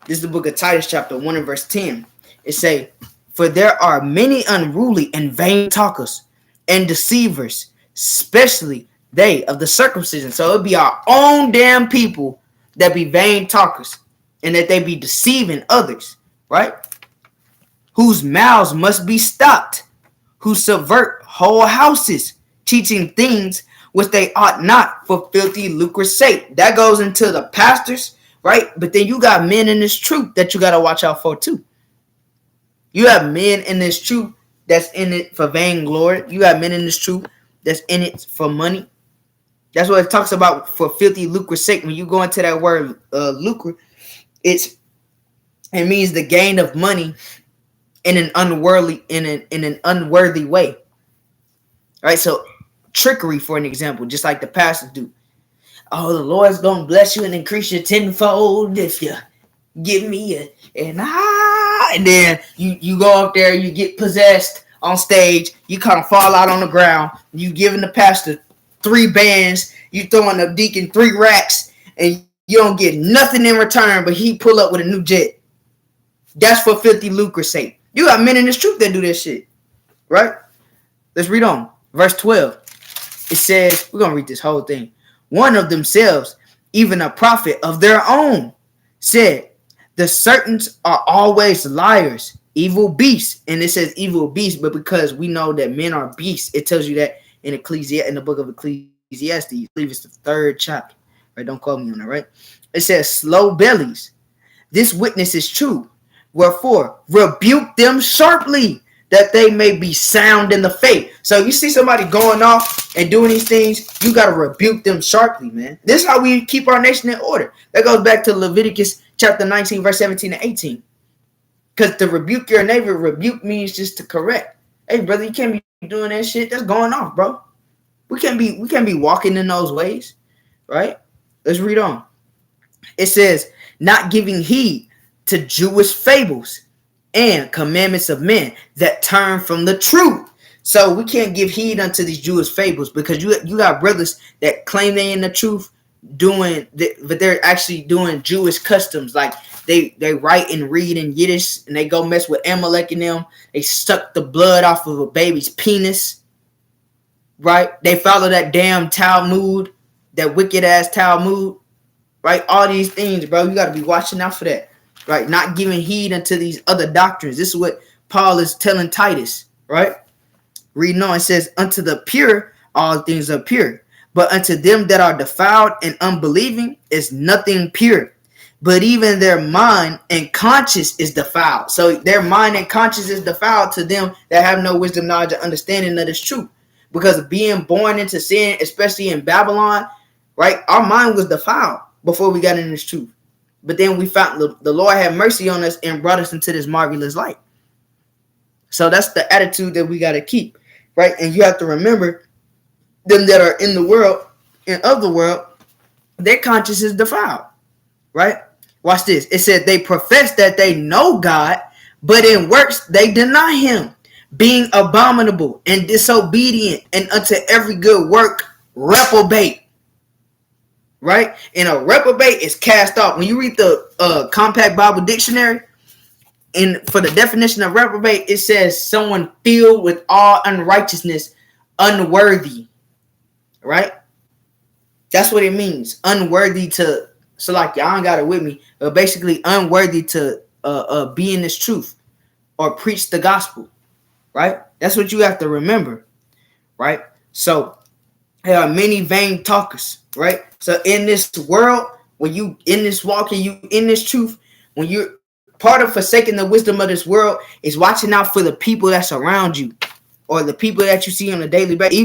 This is the book of Titus, chapter 1 and verse 10. It say, for there are many unruly and vain talkers and deceivers, especially they of the circumcision. So it'd be our own damn people that be vain talkers and that they be deceiving others, right? Whose mouths must be stopped, who subvert whole houses, teaching things which they ought not for filthy lucre's sake. That goes into the pastors, right? But then you got men in this truth that you got to watch out for too. You have men in this truth that's in it for vainglory. You got men in this truth that's in it for money. That's what it talks about for filthy lucre's sake. When you go into that word lucre, it means the gain of money in an unworthy way. All right, so trickery, for an example, just like the pastors do. Oh, the Lord's gonna bless you and increase your tenfold if you give me and then you go up there, you get possessed on stage, you kind of fall out on the ground, you giving the pastor 3 bands, you throwing the deacon 3 racks, and you don't get nothing in return, but he pull up with a new jet. That's for filthy lucre's sake. You got men in this truth that do that shit, right? Let's read on. Verse 12. It says, we're going to read this whole thing. One of themselves, even a prophet of their own, said, the certain are always liars, evil beasts. And it says evil beasts, but because we know that men are beasts, it tells you that in the book of Ecclesiastes. I believe it's the 3rd chapter. Right? Don't quote me on that, right? It says slow bellies. This witness is true. Wherefore, rebuke them sharply, that they may be sound in the faith. So you see somebody going off and doing these things, you got to rebuke them sharply, man. This is how we keep our nation in order. That goes back to Leviticus chapter 19, verse 17 and 18. Because to rebuke your neighbor, rebuke means just to correct. Hey, brother, you can't be doing that shit. That's going off, bro. We can't be walking in those ways, right? Let's read on. It says, not giving heed to Jewish fables and commandments of men that turn from the truth. So we can't give heed unto these Jewish fables, because you got brothers that claim they in the truth but they're actually doing Jewish customs. Like they write and read in Yiddish, and they go mess with Amalek and them. They suck the blood off of a baby's penis. Right? They follow that damn Talmud, that wicked ass Talmud. Right? All these things, bro. You got to be watching out for that. Right? Not giving heed unto these other doctrines. This is what Paul is telling Titus. Right? Reading on, it says, unto the pure, all things are pure. But unto them that are defiled and unbelieving is nothing pure. But even their mind and conscience is defiled. So their mind and conscience is defiled to them that have no wisdom, knowledge, or understanding of this truth. Because being born into sin, especially in Babylon, right? Our mind was defiled before we got in this truth. But then we found the Lord had mercy on us and brought us into this marvelous light. So that's the attitude that we got to keep, right? And you have to remember, them that are in the world and of the world, their conscience is defiled, right? Watch this. It said they profess that they know God, but in works they deny him, being abominable and disobedient, and unto every good work reprobate. Right? And a reprobate is cast off. When you read the Compact Bible Dictionary, and for the definition of reprobate, it says someone filled with all unrighteousness, unworthy. Right? That's what it means. Unworthy to, so like y'all ain't got it with me, but basically unworthy to be in this truth or preach the gospel. Right? That's what you have to remember. Right? So there are many vain talkers. Right? So in this world, when you in this walk and you in this truth, when you're part of forsaking the wisdom of this world is watching out for the people that's around you, or the people that you see on a daily basis,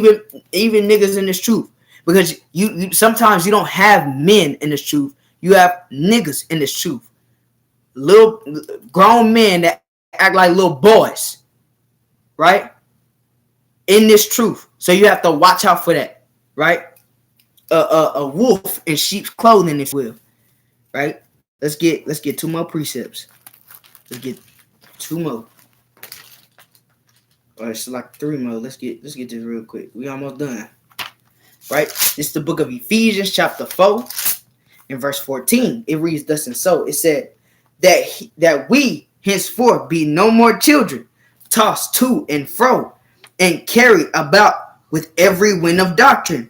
even niggas in this truth. Because you sometimes you don't have men in this truth. You have niggas in this truth. Little grown men that act like little boys. Right? In this truth. So you have to watch out for that. Right? A wolf in sheep's clothing, if you will. Right? Let's get two more precepts. Let's get two more. Or it's like three more. Let's get this real quick. We almost done. Right? This is the book of Ephesians, chapter 4, and verse 14. It reads thus and so. It said that we henceforth be no more children, tossed to and fro, and carried about with every wind of doctrine,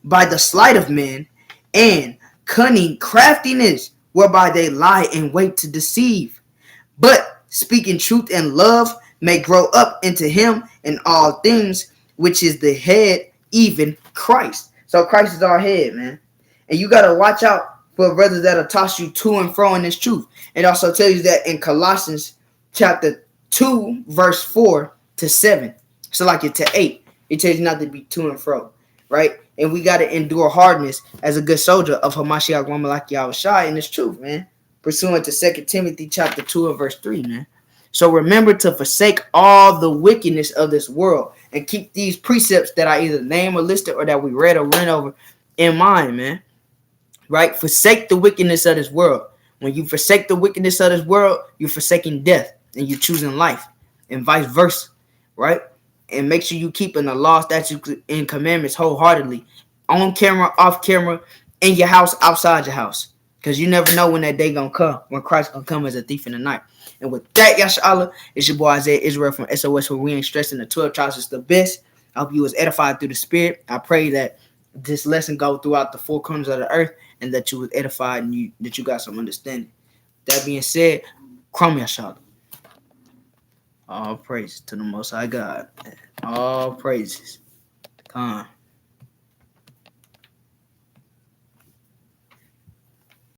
by the sleight of men and cunning craftiness, whereby they lie in wait to deceive. But speaking truth and love may grow up into him in all things, which is the head, even Christ. So Christ is our head, man. And you got to watch out for brothers that'll toss you to and fro in this truth. It also tells you that in Colossians chapter 2, verse 4 to 7. So like it to 8. It tells you not to be to and fro, right? And we got to endure hardness as a good soldier of Hamashiach Wamalaki Yahushua in this truth, man. Pursuant to 2 Timothy chapter 2 and verse 3, man. So remember to forsake all the wickedness of this world and keep these precepts that I either name or listed or that we read or went over in mind, man. Right? Forsake the wickedness of this world. When you forsake the wickedness of this world, you're forsaking death and you're choosing life, and vice versa. Right? And make sure you keeping the law, statutes, and commandments wholeheartedly, on camera, off camera, in your house, outside your house. Because you never know when that day gonna come, when Christ gonna come as a thief in the night. And with that, Yashallah, it's your boy Isaiah Israel from SOS, where we ain't stressing the 12 tribes is the best. I hope you was edified through the Spirit. I pray that this lesson go throughout the four corners of the earth, and that you was edified and that you got some understanding. That being said, Kram Yashallah. All praises to the Most High God. All praises. Come on.